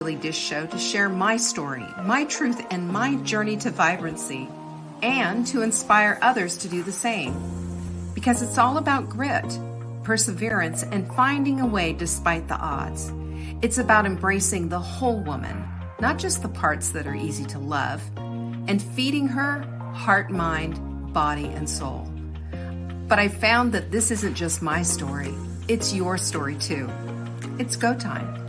Daily Dish Show to share my story, my truth, and my journey to vibrancy, and to inspire others to do the same. Because it's all about grit, perseverance, and finding a way despite the odds. It's about embracing the whole woman, not just the parts that are easy to love, and feeding her heart, mind, body, and soul. But I found that this isn't just my story, it's your story too. It's go time.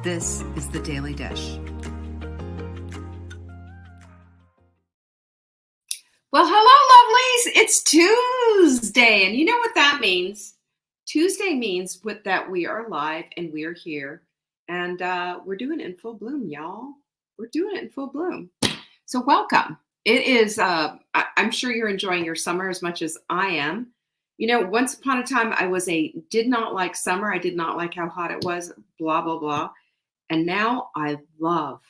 This is the Daily Dish. Well, hello, lovelies. It's Tuesday, and you know what that means. Tuesday means that we are live and we are here, and we're doing it in full bloom, y'all. We're doing it in full bloom. So welcome. It is, I'm sure you're enjoying your summer as much as I am. You know, once upon a time, I did not like summer. I did not like how hot it was, blah, blah, blah. And now I love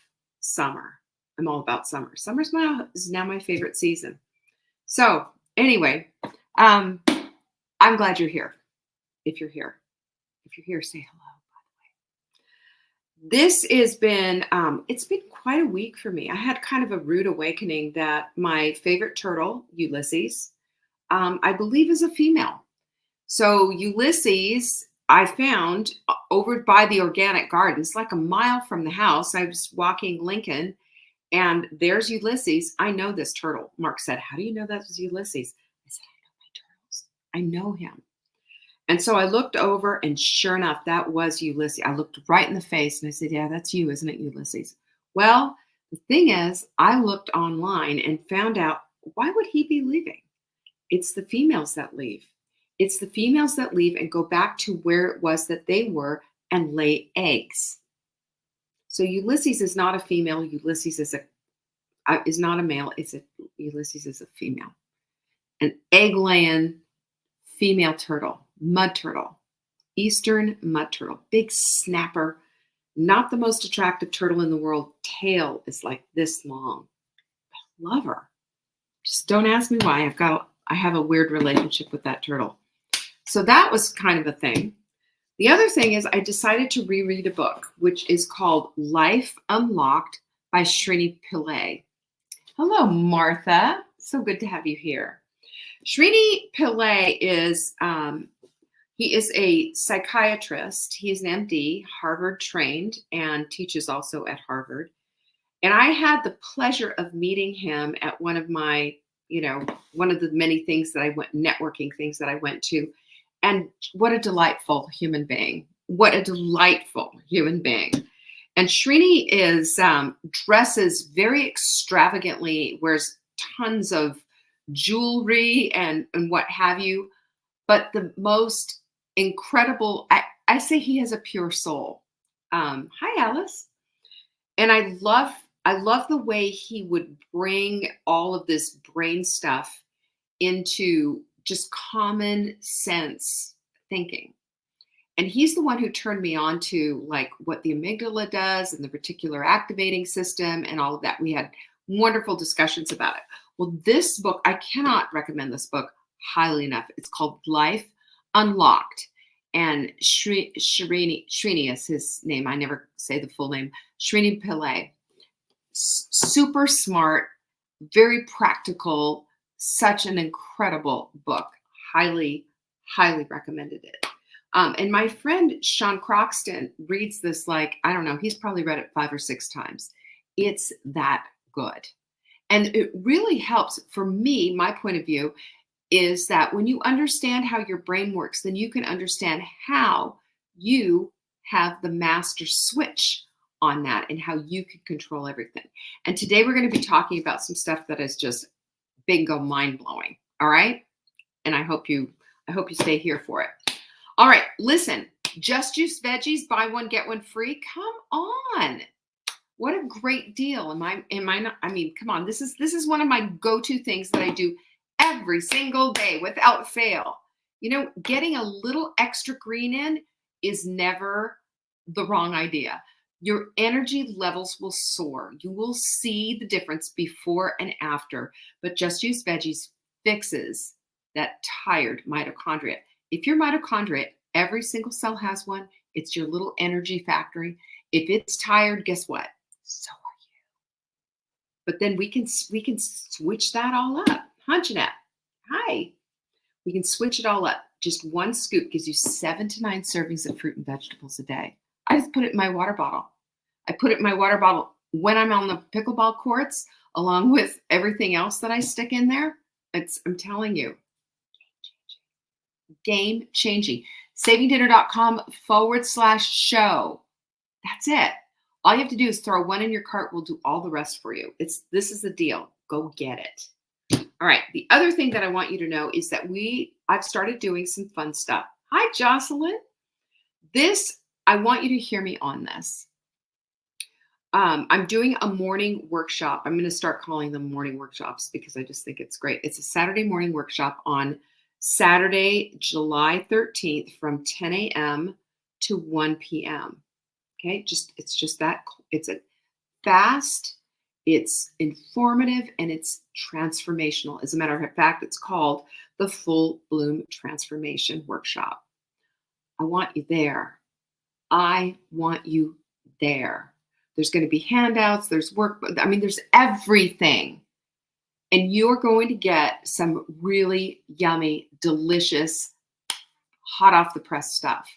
summer. I'm all about summer. Summer is now my favorite season. So anyway, I'm glad you're here. If you're here, say hello, by the way. This has been, it's been quite a week for me. I had kind of a rude awakening that my favorite turtle, Ulysses, I believe is a female. So Ulysses, I found over by the organic gardens, like a mile from the house. I was walking Lincoln, and there's Ulysses. I know this turtle. Mark said, "How do you know that was Ulysses?" I said, "I know my turtles. I know him." And so I looked over, and sure enough, that was Ulysses. I looked right in the face, and I said, "Yeah, that's you, isn't it, Ulysses?" Well, the thing is, I looked online and found out, why would he be leaving? It's the females that leave. It's the females that leave and go back to where it was that they were and lay eggs. So Ulysses is not a female. Ulysses is not a male. Ulysses is a female. An egg-laying female turtle, mud turtle, eastern mud turtle, big snapper, not the most attractive turtle in the world. Tail is like this long. I love her. Just don't ask me why. I have a weird relationship with that turtle. So that was kind of a thing. The other thing is I decided to reread a book, which is called Life Unlocked by Srini Pillay. Hello, Martha. So good to have you here. Srini Pillay is, he is a psychiatrist. He is an MD, Harvard trained, and teaches also at Harvard. And I had the pleasure of meeting him at one of my, one of the many things that networking things that I went to. And what a delightful human being. What a delightful human being. And Srini dresses very extravagantly, wears tons of jewelry and what have you. But the most incredible, I say he has a pure soul. Hi, Alice. And I love the way he would bring all of this brain stuff into just common sense thinking. And he's the one who turned me on to like what the amygdala does and the reticular activating system and all of that. We had wonderful discussions about it. Well, this book, I cannot recommend this book highly enough. It's called Life Unlocked. And Srini is his name. I never say the full name. Srini Pillay. Super smart, very practical, such an incredible book. Highly, highly recommended it. And my friend Sean Croxton reads this like, I don't know, he's probably read it 5 or 6 times. It's that good. And it really helps for me, my point of view, is that when you understand how your brain works, then you can understand how you have the master switch on that and how you can control everything. And today we're going to be talking about some stuff that is just bingo mind-blowing. All right. And I hope you stay here for it. All right. Listen, Just Juice Veggies, buy one, get one free. Come on. What a great deal. Am I not? I mean, come on. This is one of my go-to things that I do every single day without fail. Getting a little extra green in is never the wrong idea. Your energy levels will soar. You will see the difference before and after. But Just Juice Veggies fixes that tired mitochondria. If your mitochondria, every single cell has one, it's your little energy factory. If it's tired, guess what? So are you. But then we can switch that all up. Huh, Jeanette? Hi. We can switch it all up. Just one scoop gives you 7 to 9 servings of fruit and vegetables a day. I just put it in my water bottle. I put it in my water bottle when I'm on the pickleball courts, along with everything else that I stick in there. I'm telling you, game changing. Savingdinner.com/show. That's it. All you have to do is throw one in your cart. We'll do all the rest for you. This is the deal. Go get it. All right. The other thing that I want you to know is that I've started doing some fun stuff. Hi, Jocelyn. I want you to hear me on this. I'm doing a morning workshop. I'm going to start calling them morning workshops because I just think it's great. It's a Saturday morning workshop on Saturday, July 13th from 10 a.m. to 1 p.m. Okay. It's just that it's a fast, it's informative, and it's transformational. As a matter of fact, it's called the Full Bloom Transformation Workshop. I want you there. I want you there. There's going to be handouts, there's work, there's everything. And you're going to get some really yummy, delicious, hot off the press stuff.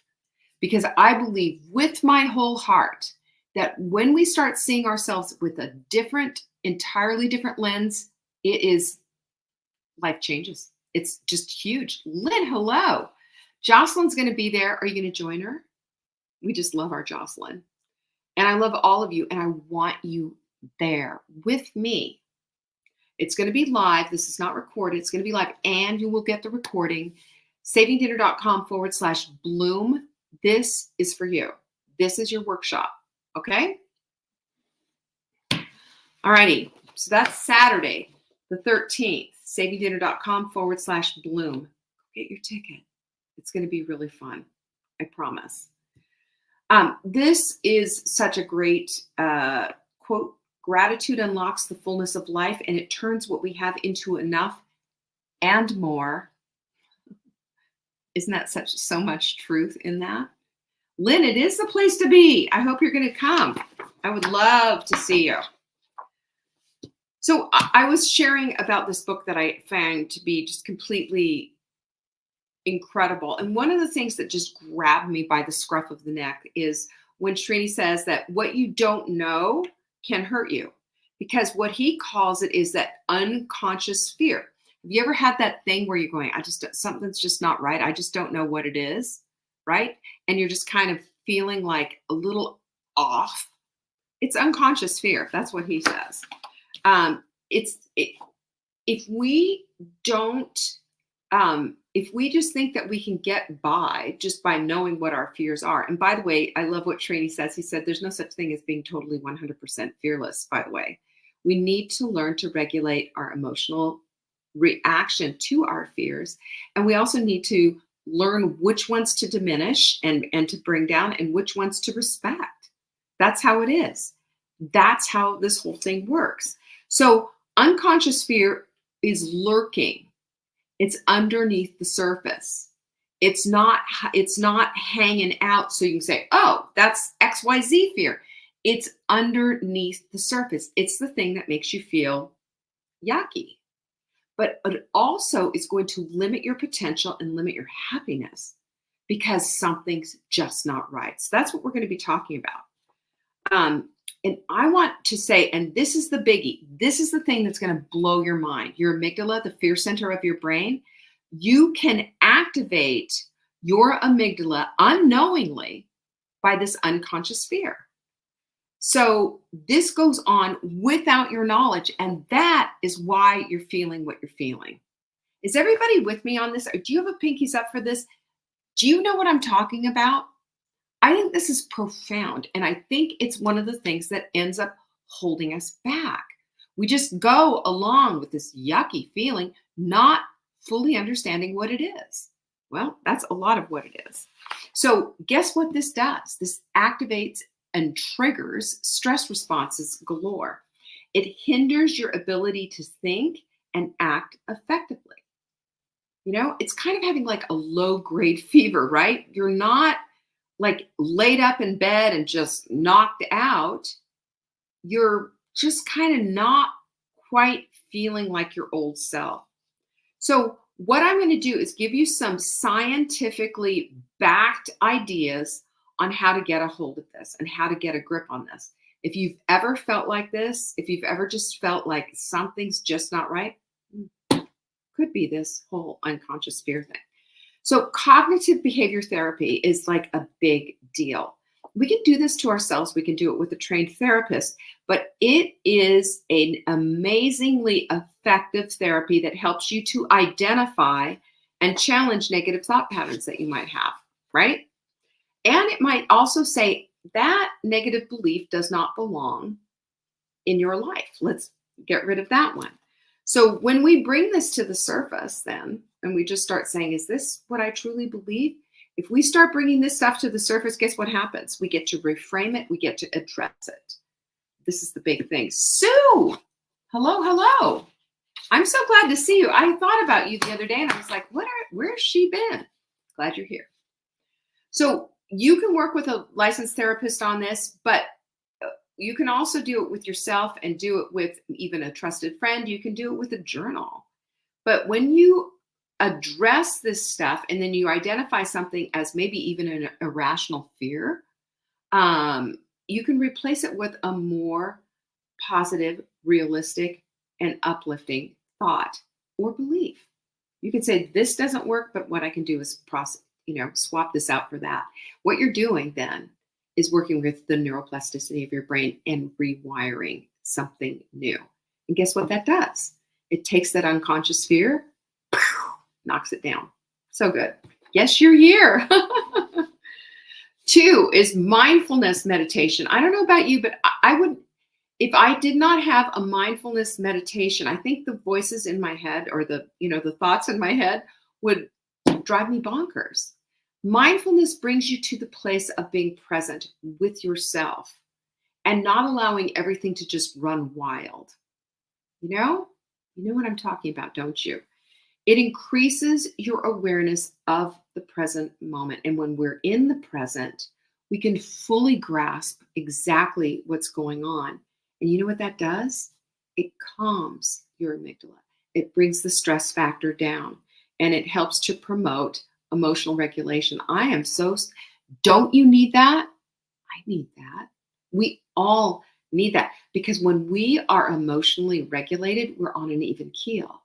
Because I believe with my whole heart that when we start seeing ourselves with a entirely different lens, life changes. It's just huge. Lynn, hello. Jocelyn's going to be there. Are you going to join her? We just love our Jocelyn. And I love all of you, and I want you there with me. It's going to be live. This is not recorded. It's going to be live, and you will get the recording. Savingdinner.com/bloom. This is for you. This is your workshop. Okay? All righty. So that's Saturday, the 13th. Savingdinner.com/bloom. Get your ticket. It's going to be really fun. I promise. This is such a great quote. Gratitude unlocks the fullness of life, and it turns what we have into enough and more. Isn't that so much truth in that? Lynn, it is the place to be. I hope you're going to come. I would love to see you. So I was sharing about this book that I found to be just completely incredible. And one of the things that just grabbed me by the scruff of the neck is when Srini says that what you don't know can hurt you, because what he calls it is that unconscious fear. Have you ever had that thing where you're going, something's just not right. I just don't know what it is, right? And you're just kind of feeling like a little off. It's unconscious fear. That's what he says. If we just think that we can get by just by knowing what our fears are. And by the way, I love what Srini says. He said, there's no such thing as being totally 100% fearless, by the way. We need to learn to regulate our emotional reaction to our fears. And we also need to learn which ones to diminish and to bring down and which ones to respect. That's how it is. That's how this whole thing works. So unconscious fear is lurking. It's underneath the surface. It's not hanging out so you can say, oh, that's XYZ fear. It's underneath the surface. It's the thing that makes you feel yucky. But it also is going to limit your potential and limit your happiness because something's just not right. So that's what we're going to be talking about. And I want to say, and this is the biggie, this is the thing that's going to blow your mind. Your amygdala, the fear center of your brain, you can activate your amygdala unknowingly by this unconscious fear. So this goes on without your knowledge, and that is why you're feeling what you're feeling. Is everybody with me on this? Or do you have a pinkies up for this? Do you know what I'm talking about? I think this is profound, and I think it's one of the things that ends up holding us back. We just go along with this yucky feeling, not fully understanding what it is. Well, that's a lot of what it is. So guess what this does? This activates and triggers stress responses galore. It hinders your ability to think and act effectively. You know, it's kind of having like a low-grade fever, right? You're not like laid up in bed and just knocked out, you're just kind of not quite feeling like your old self. So, what I'm going to do is give you some scientifically backed ideas on how to get a hold of this and how to get a grip on this. If you've ever felt like this, if you've ever just felt like something's just not right, could be this whole unconscious fear thing. So, cognitive behavior therapy is like a big deal. We can do this to ourselves, we can do it with a trained therapist, but it is an amazingly effective therapy that helps you to identify and challenge negative thought patterns that you might have, right? And it might also say that negative belief does not belong in your life. Let's get rid of that one. So when we bring this to the surface, then, and we just start saying, is this what I truly believe? If we start bringing this stuff to the surface, guess what happens? We get to reframe it. We get to address it. This is the big thing. Sue, hello, hello. I'm so glad to see you. I thought about you the other day and I was like, where's she been? Glad you're here. So you can work with a licensed therapist on this, but you can also do it with yourself and do it with even a trusted friend. You can do it with a journal. But when you address this stuff and then you identify something as maybe even an irrational fear, you can replace it with a more positive, realistic, and uplifting thought or belief. You can say, this doesn't work, but what I can do is swap this out for that. What you're doing then is working with the neuroplasticity of your brain and rewiring something new. And guess what that does? It takes that unconscious fear, knocks it down. So good. Yes, you're here. 2 is mindfulness meditation. I don't know about you, but I would, if I did not have a mindfulness meditation, I think the voices in my head or the thoughts in my head would drive me bonkers. Mindfulness brings you to the place of being present with yourself and not allowing everything to just run wild. You know what I'm talking about, don't you? It increases your awareness of the present moment. And when we're in the present, we can fully grasp exactly what's going on. And you know what that does? It calms your amygdala. It brings the stress factor down and it helps to promote emotional regulation. Don't you need that? I need that. We all need that because when we are emotionally regulated, we're on an even keel.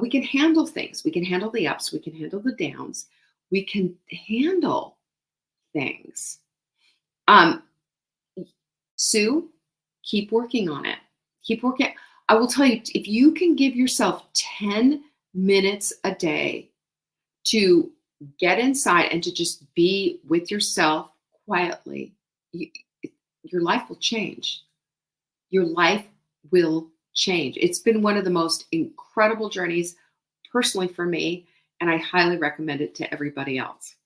We can handle things. We can handle the ups. We can handle the downs. We can handle things. Sue, keep working on it. Keep working. I will tell you, if you can give yourself 10 minutes a day to get inside and to just be with yourself quietly, your life will change. Your life will change. It's been one of the most incredible journeys personally for me, and I highly recommend it to everybody else.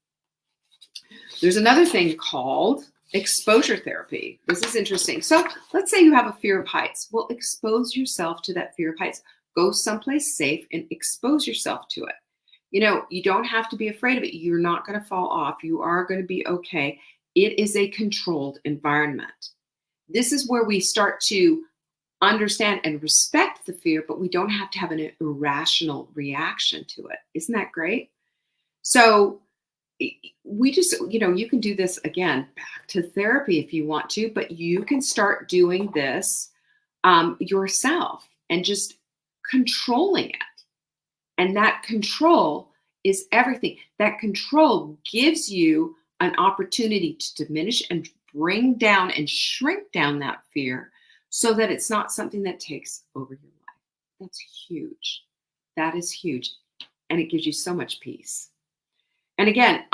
There's another thing called exposure therapy. This is interesting. So let's say you have a fear of heights. Well, expose yourself to that fear of heights. Go someplace safe and expose yourself to it. You don't have to be afraid of it. You're not going to fall off. You are going to be okay. It is a controlled environment. This is where we start to understand and respect the fear, but we don't have to have an irrational reaction to it. Isn't that great? So we just, you can do this again, back to therapy if you want to, but you can start doing this yourself and just controlling it. And that control is everything. That control gives you an opportunity to diminish and bring down and shrink down that fear so that it's not something that takes over your life. That's huge. That is huge. And it gives you so much peace. And again,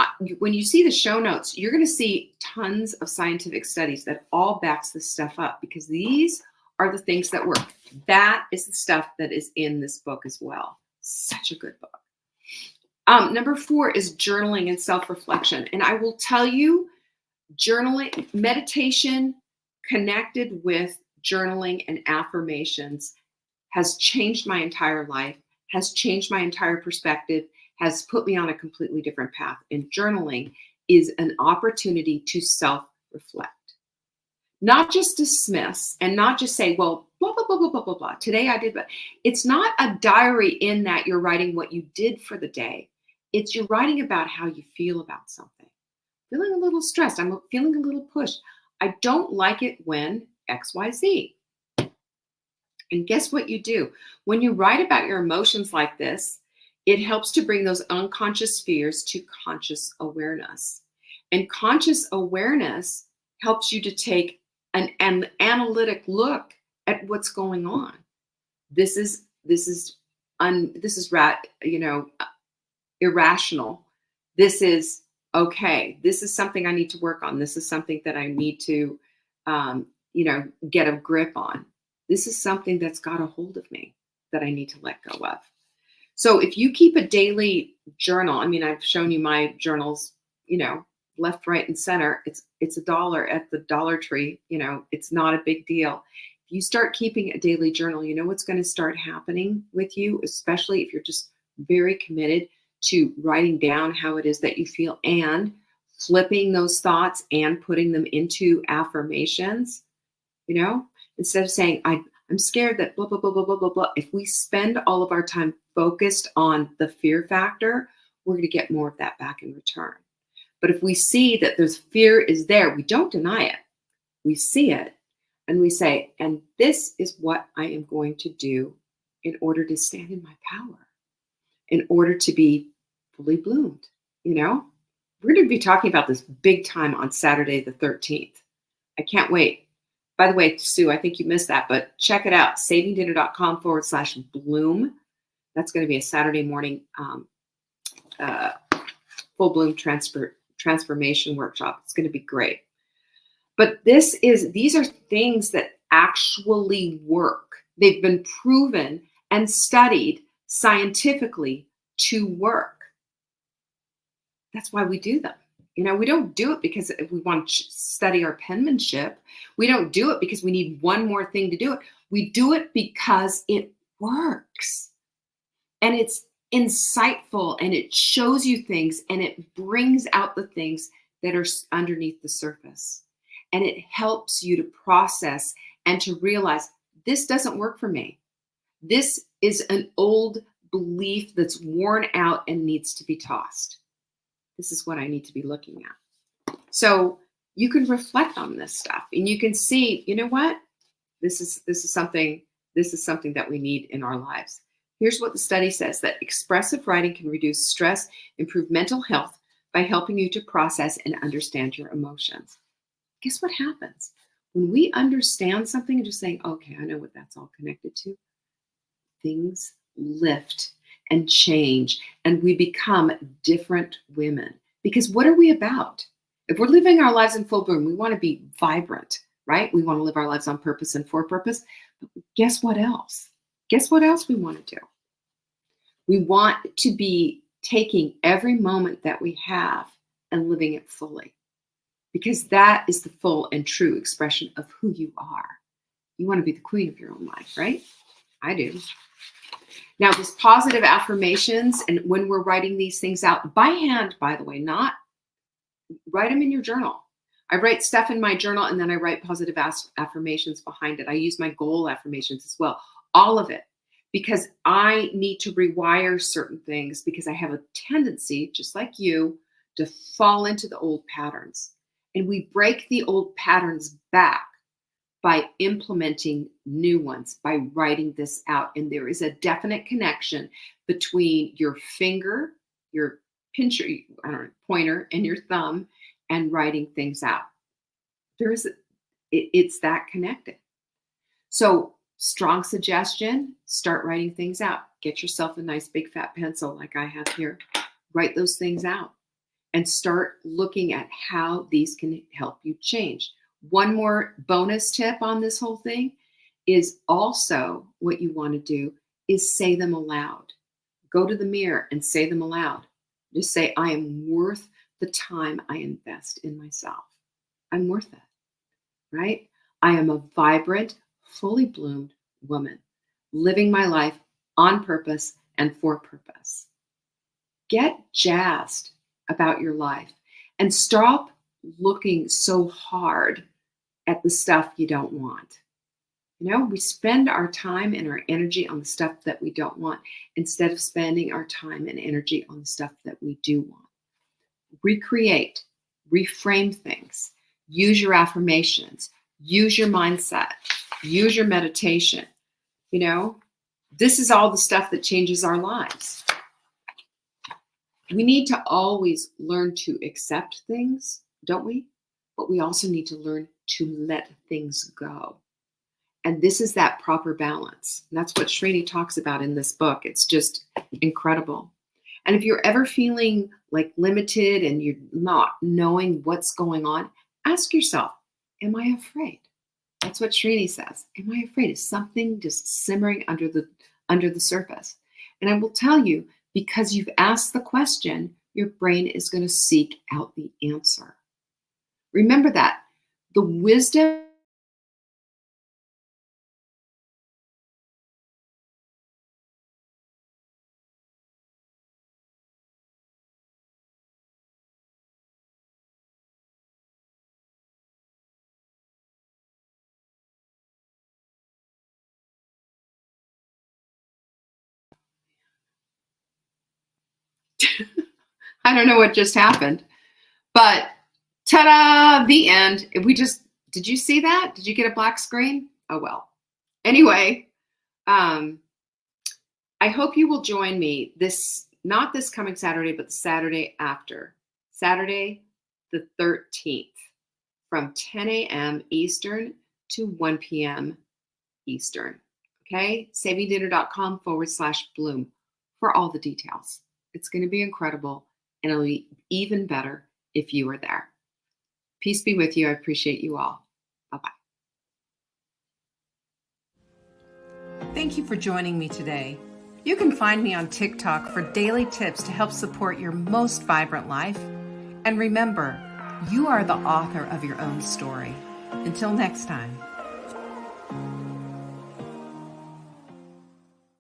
when you see the show notes, you're going to see tons of scientific studies that all backs this stuff up because these are the things that work. That is the stuff that is in this book as well. Such a good book. Number 4 is journaling and self-reflection. And I will tell you, journaling, meditation connected with journaling and affirmations has changed my entire life, has changed my entire perspective, has put me on a completely different path. And journaling is an opportunity to self-reflect. Not just dismiss and not just say, well, blah, blah, blah, blah, blah, blah, blah. Today I did, but it's not a diary in that you're writing what you did for the day. It's you're writing about how you feel about something. Feeling a little stressed. I'm feeling a little pushed. I don't like it when XYZ. And guess what you do? When you write about your emotions like this, it helps to bring those unconscious fears to conscious awareness. And conscious awareness helps you to take an analytic look at what's going on. This is irrational. This is okay. This is something I need to work on. This is something that I need to, get a grip on. This is something that's got a hold of me that I need to let go of. So if you keep a daily journal, I mean, I've shown you my journals, left, right, and center. It's $1 at the Dollar Tree. It's not a big deal. If you start keeping a daily journal, you know what's going to start happening with you, especially if you're just very committed to writing down how it is that you feel and flipping those thoughts and putting them into affirmations, instead of saying, I'm scared that blah, blah, blah, blah, blah, blah, blah. If we spend all of our time focused on the fear factor, we're going to get more of that back in return. But if we see that there's fear is there, we don't deny it. We see it and we say, and this is what I am going to do in order to stand in my power, in order to be fully bloomed. We're going to be talking about this big time on Saturday, the 13th. I can't wait. By the way, Sue, I think you missed that, but check it out. savingdinner.com/bloom. That's going to be a Saturday morning full bloom transformation workshop. It's going to be great. But these are things that actually work. They've been proven and studied scientifically to work. That's why we do them. We don't do it because we want to study our penmanship. We don't do it because we need one more thing to do it. We do it because it works. And it's insightful and it shows you things and it brings out the things that are underneath the surface. And it helps you to process and to realize this doesn't work for me. This is an old belief that's worn out and needs to be tossed. This is what I need to be looking at. So you can reflect on this stuff and you can see, you know what? This is something that we need in our lives. Here's what the study says, that expressive writing can reduce stress, improve mental health by helping you to process and understand your emotions. Guess what happens? When we understand something and just saying, okay, I know what that's all connected to, things lift and change, and we become different women. Because what are we about? If we're living our lives in full bloom, we want to be vibrant, right? We want to live our lives on purpose and for purpose. But guess what else? Guess what else we want to do? We want to be taking every moment that we have and living it fully. Because that is the full and true expression of who you are. You want to be the queen of your own life, right? I do. Now, this positive affirmations, and when we're writing these things out by hand, by the way, not write them in your journal. I write stuff in my journal and then I write positive affirmations behind it. I use my goal affirmations as well, all of it, because I need to rewire certain things because I have a tendency, just like you, to fall into the old patterns. And we break the old patterns back by implementing new ones, by writing this out. And there is a definite connection between your finger, your pincher, pointer, and your thumb, and writing things out. It's that connected. So strong suggestion, start writing things out. Get yourself a nice big fat pencil like I have here. Write those things out and start looking at how these can help you change. One more bonus tip on this whole thing is also what you want to do is say them aloud. Go to the mirror and say them aloud. Just say, I am worth the time I invest in myself. I'm worth it, right? I am a vibrant, fully bloomed woman, living my life on purpose and for purpose. Get jazzed about your life And stop looking so hard at the stuff you don't want. We spend our time and our energy on the stuff that we don't want instead of spending our time and energy on the stuff that we do want. Recreate, reframe things, use your affirmations, use your mindset, use your meditation. This is all the stuff that changes our lives. We need to always learn to accept things, don't we? But we also need to learn to let things go. And this is that proper balance. And that's what Srini talks about in this book. It's just incredible. And if you're ever feeling like limited and you're not knowing what's going on, ask yourself, am I afraid? That's what Srini says. Am I afraid? Is something just simmering under the surface? And I will tell you, because you've asked the question, your brain is going to seek out the answer. Remember that. The wisdom I don't know what just happened, but ta-da, the end. Did you see that? Did you get a black screen? Oh, well. Anyway, I hope you will join me not this coming Saturday, but the Saturday after, Saturday the 13th, from 10 a.m. Eastern to 1 p.m. Eastern. Okay? savingdinner.com/bloom for all the details. It's going to be incredible, and it'll be even better if you are there. Peace be with you. I appreciate you all. Bye-bye. Thank you for joining me today. You can find me on TikTok for daily tips to help support your most vibrant life. And remember, you are the author of your own story. Until next time.